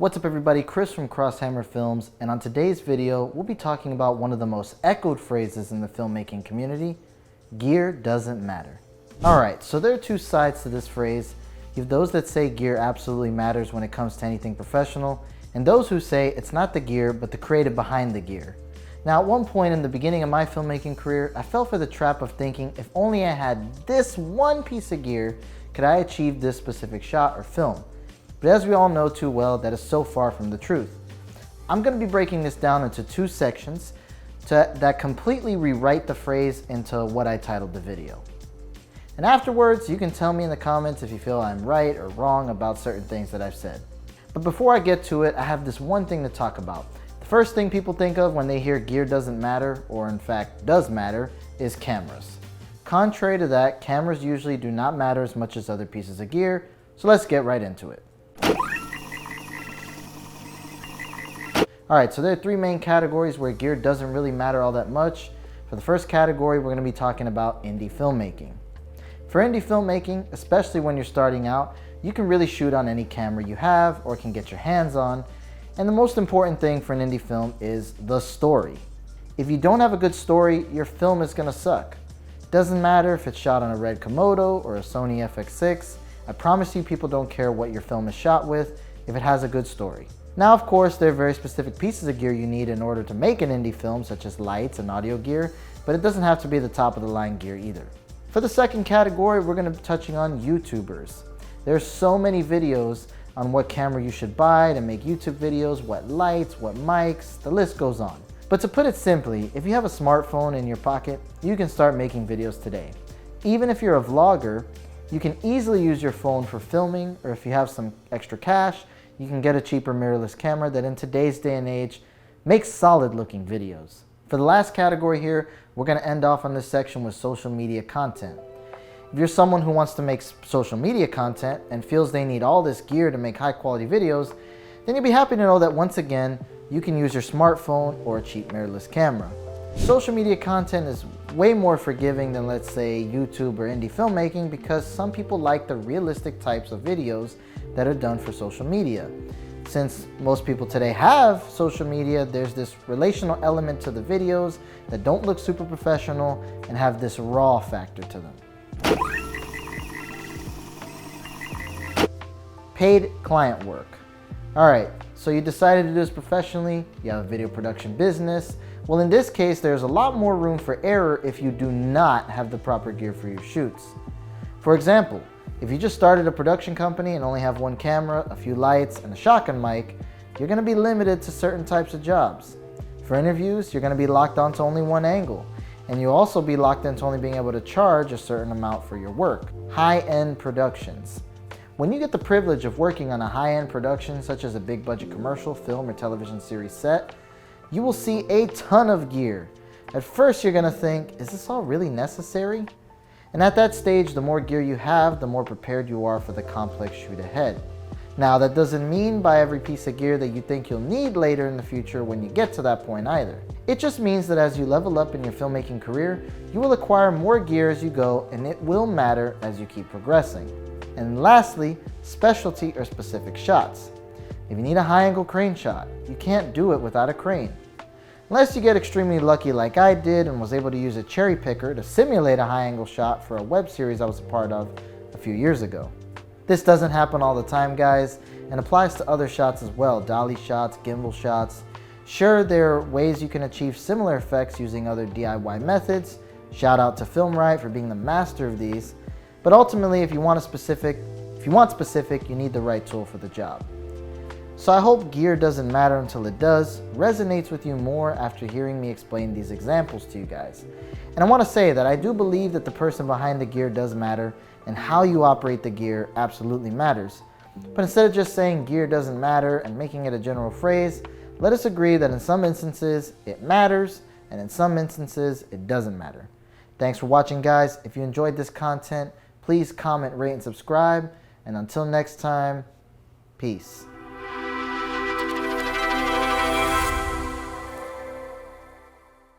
What's up everybody, Chris from Crosshammer Films, and on today's video we'll be talking about one of the most echoed phrases in the filmmaking community: gear doesn't matter. Alright, so there are two sides to this phrase. You have those that say gear absolutely matters when it comes to anything professional, and those who say it's not the gear but the creative behind the gear. Now at one point in the beginning of my filmmaking career, I fell for the trap of thinking if only I had this one piece of gear, could I achieve this specific shot or film. But as we all know too well, that is so far from the truth. I'm going to be breaking this down into two sections that completely rewrite the phrase into what I titled the video. And afterwards, you can tell me in the comments if you feel I'm right or wrong about certain things that I've said. But before I get to it, I have this one thing to talk about. The first thing people think of when they hear gear doesn't matter, or in fact does matter, is cameras. Contrary to that, cameras usually do not matter as much as other pieces of gear, so let's get right into it. Alright, so there are three main categories where gear doesn't really matter all that much. For the first category, we're going to be talking about indie filmmaking. For indie filmmaking, especially when you're starting out, you can really shoot on any camera you have or can get your hands on. And the most important thing for an indie film is the story. If you don't have a good story, your film is going to suck. It doesn't matter if it's shot on a Red Komodo or a Sony FX6. I promise you people don't care what your film is shot with if it has a good story. Now of course there are very specific pieces of gear you need in order to make an indie film, such as lights and audio gear, but it doesn't have to be the top of the line gear either. For the second category, we're going to be touching on YouTubers. There's so many videos on what camera you should buy to make YouTube videos, what lights, what mics, the list goes on. But to put it simply, if you have a smartphone in your pocket, you can start making videos today. Even if you're a vlogger, you can easily use your phone for filming, or if you have some extra cash, you can get a cheaper mirrorless camera that in today's day and age makes solid looking videos. For the last category here, we're going to end off on this section with social media content. If you're someone who wants to make social media content and feels they need all this gear to make high quality videos, then you'll be happy to know that once again, you can use your smartphone or a cheap mirrorless camera. Social media content is way more forgiving than, let's say, YouTube or indie filmmaking, because some people like the realistic types of videos that are done for social media. Since most people today have social media, there's this relational element to the videos that don't look super professional and have this raw factor to them. Paid client work. Alright, so you decided to do this professionally, you have a video production business. Well, in this case, there's a lot more room for error if you do not have the proper gear for your shoots. For example, if you just started a production company and only have one camera, a few lights, and a shotgun mic, you're going to be limited to certain types of jobs. For interviews, you're going to be locked onto only one angle, and you'll also be locked into only being able to charge a certain amount for your work. High-end productions. When you get the privilege of working on a high-end production, such as a big budget commercial, film, or television series set, you will see a ton of gear. At first you're going to think, is this all really necessary? And at that stage, the more gear you have, the more prepared you are for the complex shoot ahead. Now that doesn't mean by every piece of gear that you think you'll need later in the future when you get to that point either. It just means that as you level up in your filmmaking career, you will acquire more gear as you go, and it will matter as you keep progressing. And lastly, specialty or specific shots. If you need a high-angle crane shot, you can't do it without a crane. Unless you get extremely lucky like I did and was able to use a cherry picker to simulate a high-angle shot for a web series I was a part of a few years ago. This doesn't happen all the time, guys, and applies to other shots as well, dolly shots, gimbal shots. Sure, there are ways you can achieve similar effects using other DIY methods. Shout out to Filmright for being the master of these. But ultimately, if you want specific, you need the right tool for the job. So I hope gear doesn't matter until it does resonates with you more after hearing me explain these examples to you guys. And I want to say that I do believe that the person behind the gear does matter, and how you operate the gear absolutely matters. But instead of just saying gear doesn't matter and making it a general phrase, let us agree that in some instances it matters, and in some instances it doesn't matter. Thanks for watching, guys. If you enjoyed this content, please comment, rate, and subscribe. And until next time, peace.